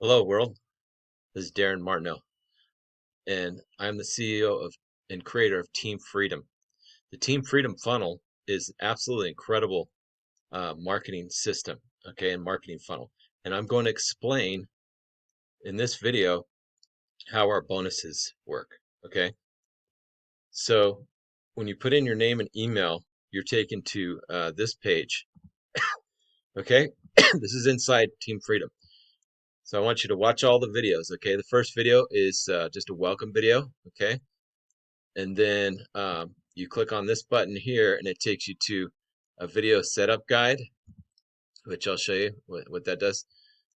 Hello, world. This is Darin Martineau, and I'm the CEO of and creator of Team Freedom. The Team Freedom funnel is an absolutely incredible marketing system, okay, and marketing funnel. And I'm going to explain in this video how our bonuses work, okay? So when you put in your name and email, you're taken to this page, okay? This is inside Team Freedom. So I want you to watch all the videos, okay? The first video is just a welcome video, okay? And then you click on this button here and it takes you to a video setup guide, which I'll show you what that does.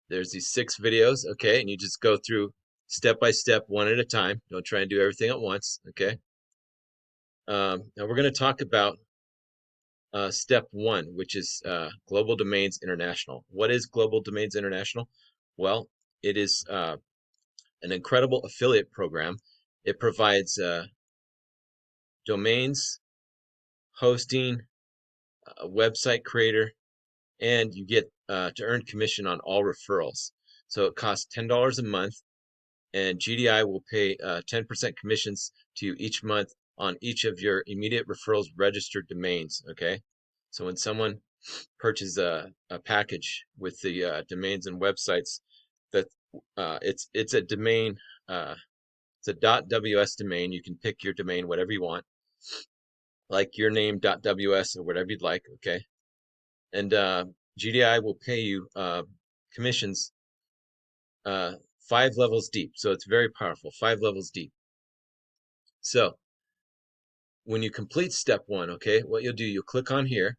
There's these 6 videos, okay, and you just go through step by step, one at a time. Don't try and do everything at once, okay? Now we're going to talk about step 1, which is Global Domains International. What is Global Domains International? Well, it is an incredible affiliate program. It provides domains, hosting, a website creator, and you get to earn commission on all referrals. So it costs $10 a month, and GDI will pay 10% commissions to you each month on each of your immediate referrals registered domains. Okay, so when someone purchases a package with the domains and websites, that it's a domain. It's a .ws domain. You can pick your domain, whatever you want, like your name.ws or whatever you'd like. Okay, and GDI will pay you commissions 5 levels deep. So it's very powerful, 5 levels deep. So when you complete step 1, okay, what you'll do, you'll click on here,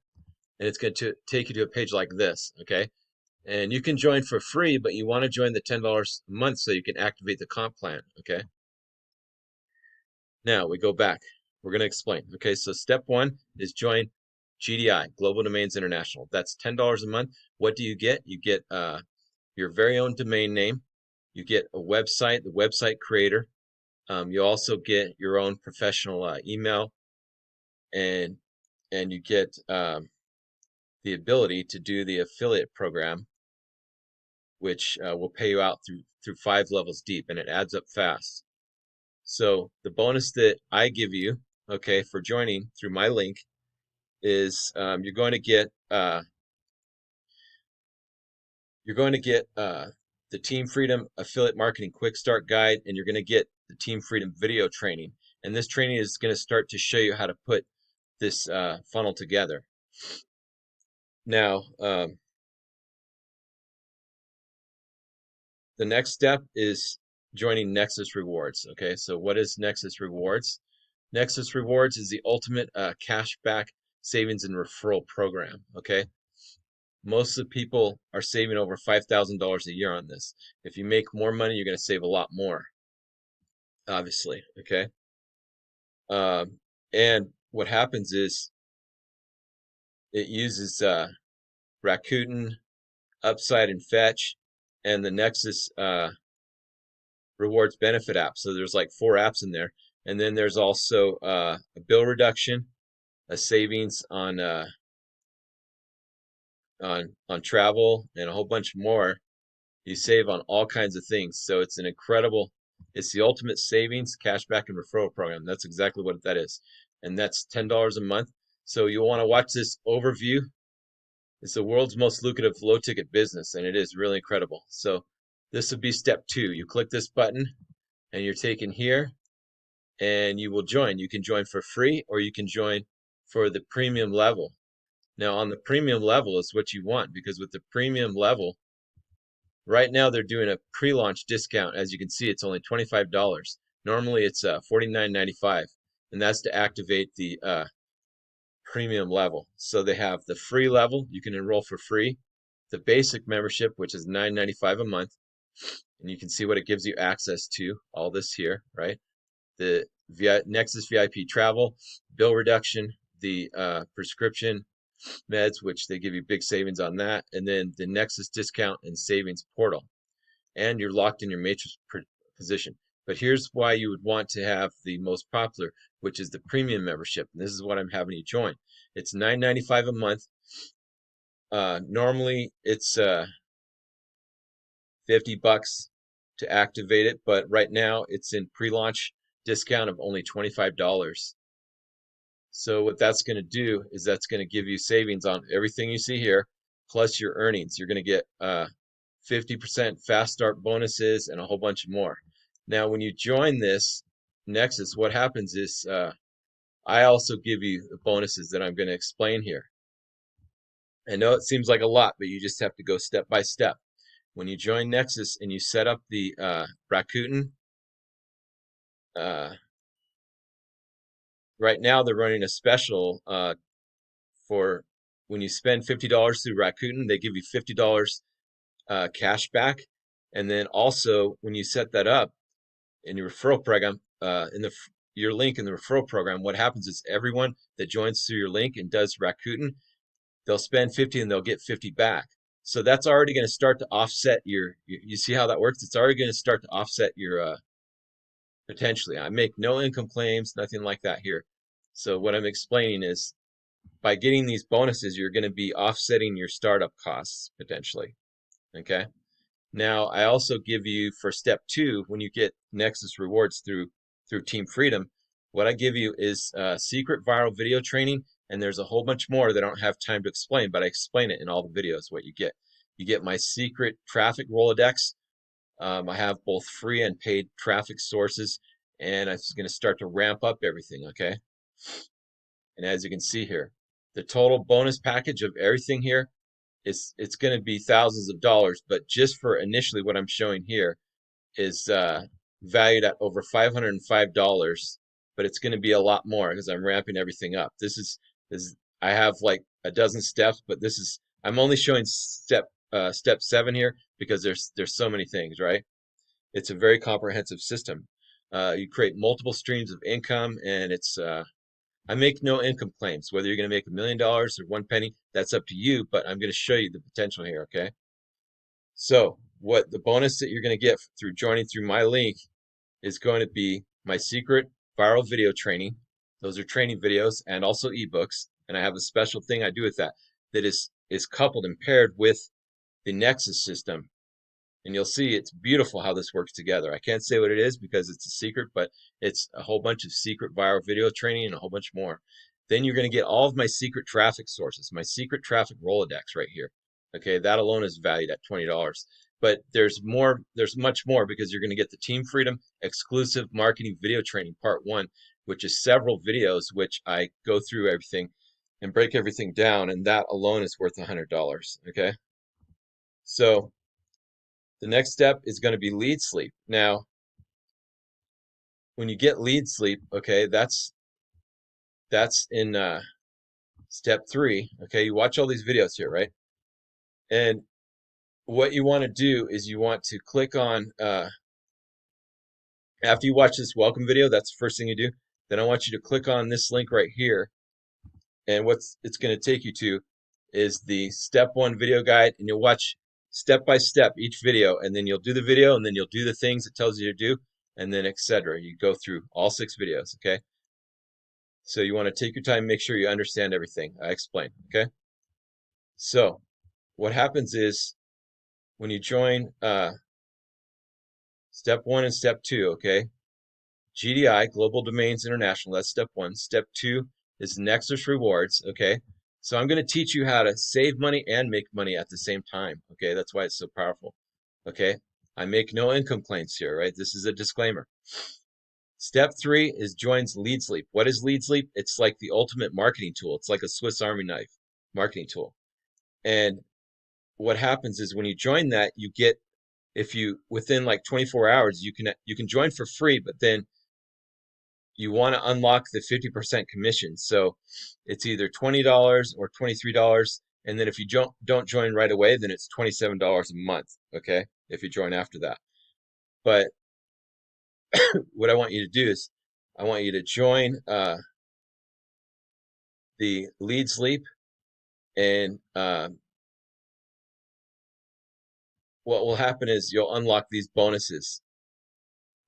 and it's going to take you to a page like this, okay? And you can join for free, but you want to join the $10 a month so you can activate the comp plan, okay? Now we go back. We're going to explain. Okay, so step 1 is join GDI, Global Domains International. That's $10 a month. What do you get? You get your very own domain name. You get a website, the website creator. You also get your own professional email, and you get the ability to do the affiliate program, which will pay you out through 5 levels deep, and it adds up fast. So the bonus that I give you, okay, for joining through my link is you're going to get the Team Freedom Affiliate Marketing Quick Start Guide, and you're going to get the Team Freedom video training. And this training is going to start to show you how to put this funnel together. Now, the next step is joining Nexus Rewards. Okay, so what is Nexus Rewards? Nexus Rewards is the ultimate cashback savings and referral program. Okay, most of the people are saving over $5,000 a year on this. If you make more money, you're going to save a lot more, obviously. Okay, and what happens is it uses Rakuten, Upside, and Fetch, and the Nexus Rewards benefit app. So there's like 4 apps in there, and then there's also a bill reduction, a savings on travel, and a whole bunch more. You save on all kinds of things. So it's an incredible, it's the ultimate savings, cashback, and referral program. That's exactly what that is. And that's $10 a month. So you'll want to watch this overview. It's the world's most lucrative low ticket business, and it is really incredible. So this would be step 2. You click this button, and you're taken here, and you will join. You can join for free, or you can join for the premium level. Now, on the premium level is what you want, because with the premium level, right now they're doing a pre-launch discount. As you can see, it's only $25. Normally it's $49.95, and that's to activate the premium level. So they have the free level, you can enroll for free, the basic membership, which is $9.95 a month, and you can see what it gives you access to, all this here, right? The Nexus VIP travel, bill reduction, the prescription meds, which they give you big savings on that, and then the Nexus discount and savings portal. And you're locked in your matrix position. But here's why you would want to have the most popular, which is the premium membership. And this is what I'm having you join. It's $9.95 a month. Normally it's $50 to activate it, but right now it's in pre-launch discount of only $25. So what that's going to do is that's going to give you savings on everything you see here, plus your earnings. You're going to get 50% fast start bonuses and a whole bunch more. Now, when you join this Nexus, what happens is I also give you bonuses that I'm going to explain here. I know it seems like a lot, but you just have to go step by step. When you join Nexus and you set up the Rakuten, right now they're running a special for when you spend $50 through Rakuten, they give you $50 cash back. And then also when you set that up in your referral program, your link in the referral program, what happens is everyone that joins through your link and does Rakuten, they'll spend 50 and they'll get 50 back. So that's already going to start to offset you see how that works? It's already going to start to offset your potentially. I make no income claims, nothing like that here. So what I'm explaining is by getting these bonuses, you're going to be offsetting your startup costs potentially. Okay. Now, I also give you for step 2, when you get Nexus rewards through Team Freedom, what I give you is secret viral video training, and there's a whole bunch more that I don't have time to explain, but I explain it in all the videos what you get. You get my secret traffic Rolodex. I have both free and paid traffic sources, and I'm going to start to ramp up everything, okay? And as you can see here, the total bonus package of everything here it's going to be thousands of dollars, but just for initially what I'm showing here is valued at over $505, but it's going to be a lot more because I'm ramping everything up. This is I have like a dozen steps, but I'm only showing step 7 here because there's so many things, right? It's a very comprehensive system. You create multiple streams of income, and I make no income claims. Whether you're going to make $1 million or 1 penny, that's up to you, but I'm going to show you the potential here, okay? So what the bonus that you're going to get through joining through my link is going to be my secret viral video training. Those are training videos and also ebooks, and I have a special thing I do with that is coupled and paired with the Nexus system. And you'll see it's beautiful how this works together. I can't say what it is because it's a secret, but it's a whole bunch of secret viral video training and a whole bunch more. Then you're going to get all of my secret traffic sources, my secret traffic Rolodex right here. Okay, that alone is valued at $20. But there's much more because you're going to get the Team Freedom exclusive marketing video training part 1, which is several videos which I go through everything and break everything down, and that alone is worth $100. Okay, so the next step is going to be lead sleep. Now, when you get lead sleep, okay, that's in step 3. Okay, you watch all these videos here, right? And what you want to do is you want to click on after you watch this welcome video, that's the first thing you do. Then I want you to click on this link right here, and what it's going to take you to is the step 1 video guide, and you'll watch step by step each video, and then you'll do the video, and then you'll do the things it tells you to do, and then etc. You go through all 6 videos, okay? So you want to take your time, make sure you understand everything I explained, okay? So what happens is when you join step 1 and step 2, okay? GDI, Global Domains International, that's step 1. Step 2 is Nexus Rewards, okay? So I'm going to teach you how to save money and make money at the same time, okay? That's why it's so powerful, okay? I make no income claims here, right? This is a disclaimer. Step 3 is joins Lead Sleep. What is Lead Sleep? It's like the ultimate marketing tool. It's like a Swiss Army knife marketing tool. And what happens is when you join that, you get, if you within like 24 hours, you can join for free, but then you want to unlock the 50% commission. So it's either $20 or $23. And then if you don't join right away, then it's $27 a month, okay? If you join after that. But what I want you to do is I want you to join the Lead Sleep, and what will happen is you'll unlock these bonuses.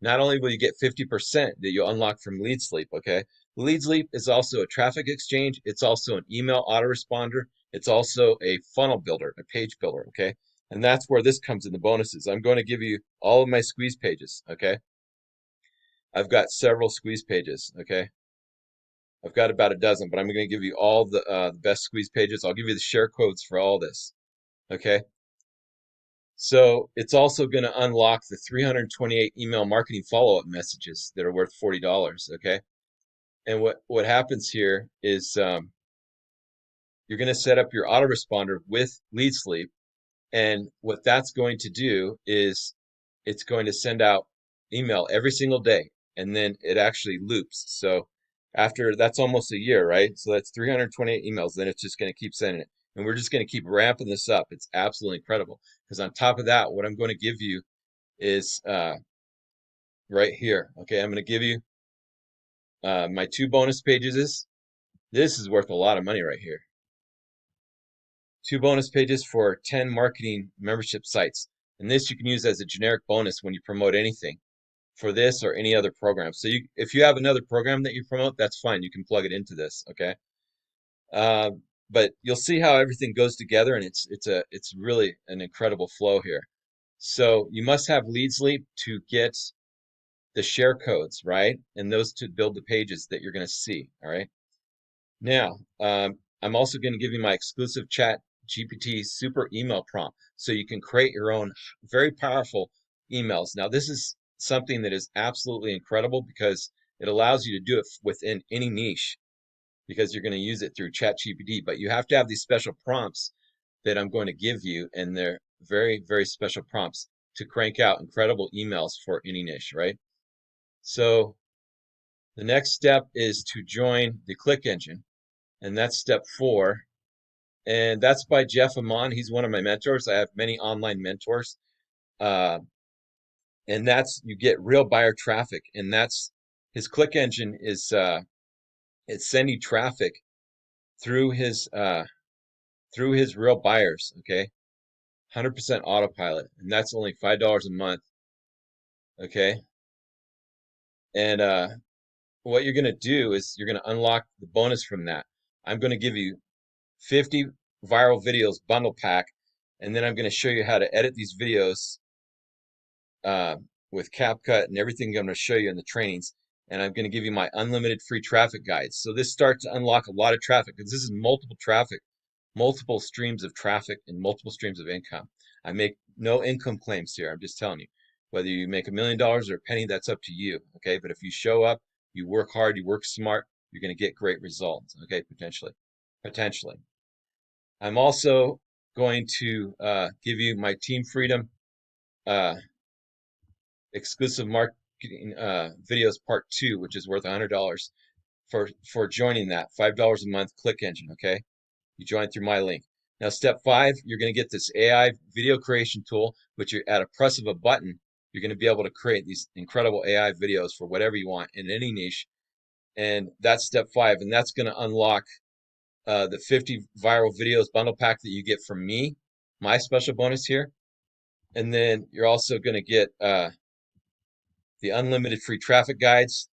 Not only will you get 50% that you'll unlock from Lead Sleep, okay? Lead Sleep is also a traffic exchange. It's also an email autoresponder. It's also a funnel builder, a page builder, okay? And that's where this comes in the bonuses. I'm going to give you all of my squeeze pages, okay? I've got several squeeze pages, okay? I've got about a dozen, but I'm going to give you all the best squeeze pages. I'll give you the share codes for all this, okay? So it's also going to unlock the 328 email marketing follow-up messages that are worth $40, okay? And what happens here is you're going to set up your autoresponder with Lead Sleep, and what that's going to do is it's going to send out email every single day, and then it actually loops. So after that's almost a year, right? So that's 328 emails. Then it's just going to keep sending it, and we're just going to keep ramping this up. It's absolutely incredible. Because on top of that, what I'm going to give you is right here. Okay, I'm going to give you my 2 bonus pages. This is worth a lot of money right here. 2 bonus pages for 10 marketing membership sites. And this you can use as a generic bonus when you promote anything for this or any other program. So if you have another program that you promote, that's fine. You can plug it into this, okay? Uh, but you'll see how everything goes together, and it's really an incredible flow here. So you must have Lead Sleep to get the share codes, right? And those to build the pages that you're going to see, all right? Now, I'm also going to give you my exclusive Chat GPT super email prompt so you can create your own very powerful emails. Now, this is something that is absolutely incredible because it allows you to do it within any niche because you're going to use it through Chat GPT. But you have to have these special prompts that I'm going to give you, and they're very, very special prompts to crank out incredible emails for any niche, right? So the next step is to join the Click Engine, and that's step 4. And that's by Jeff Amon. He's one of my mentors. I have many online mentors. Uh, and that's you get real buyer traffic. And that's his Click Engine is it's sending traffic through his real buyers. Okay, 100% autopilot, and that's only $5 a month. Okay, and what you're gonna do is you're gonna unlock the bonus from that. I'm gonna give you 50 viral videos bundle pack, and then I'm gonna show you how to edit these videos uh, with CapCut and everything I'm going to show you in the trainings. And I'm going to give you my unlimited free traffic guides. So this starts to unlock a lot of traffic because this is multiple traffic, multiple streams of traffic, and multiple streams of income. I make no income claims here. I'm just telling you. Whether you make $1 million or a penny, that's up to you. Okay. But if you show up, you work hard, you work smart, you're going to get great results. Okay. Potentially. Potentially. I'm also going to give you my Team Freedom uh, exclusive marketing videos part 2, which is worth $100 for joining that $5 a month Click Engine. Okay, you join through my link. Now, step 5, you're going to get this AI video creation tool, which you're at a press of a button, you're going to be able to create these incredible AI videos for whatever you want in any niche. And that's step 5, and that's going to unlock the 50 viral videos bundle pack that you get from me, my special bonus here. And then you're also going to get the unlimited free traffic guides.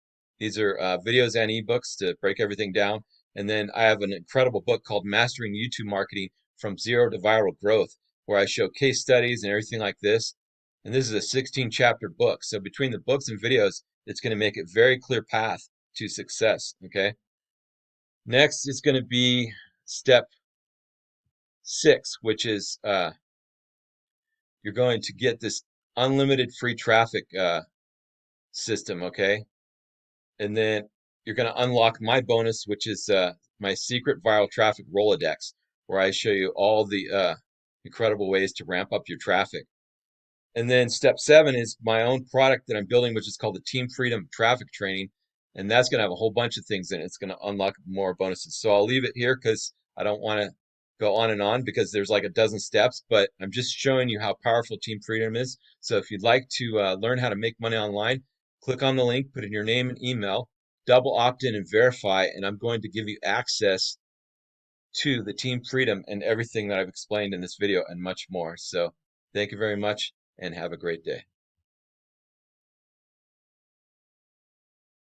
These are videos and ebooks to break everything down. And then I have an incredible book called Mastering YouTube Marketing from Zero to Viral Growth, where I show case studies and everything like this. And this is a 16-chapter book. So between the books and videos, it's going to make it very clear path to success. Okay. Next is going to be step 6, which is you're going to get this unlimited free traffic system. Okay. And then you're going to unlock my bonus, which is my secret viral traffic Rolodex, where I show you all the incredible ways to ramp up your traffic. And then step 7 is my own product that I'm building, which is called the Team Freedom Traffic Training. And that's going to have a whole bunch of things in it. It's going to unlock more bonuses. So I'll leave it here because I don't want to go on and on because there's like a dozen steps, but I'm just showing you how powerful Team Freedom is. So if you'd like to learn how to make money online, click on the link, put in your name and email, double opt in and verify, and I'm going to give you access to the Team Freedom and everything that I've explained in this video and much more. So thank you very much and have a great day.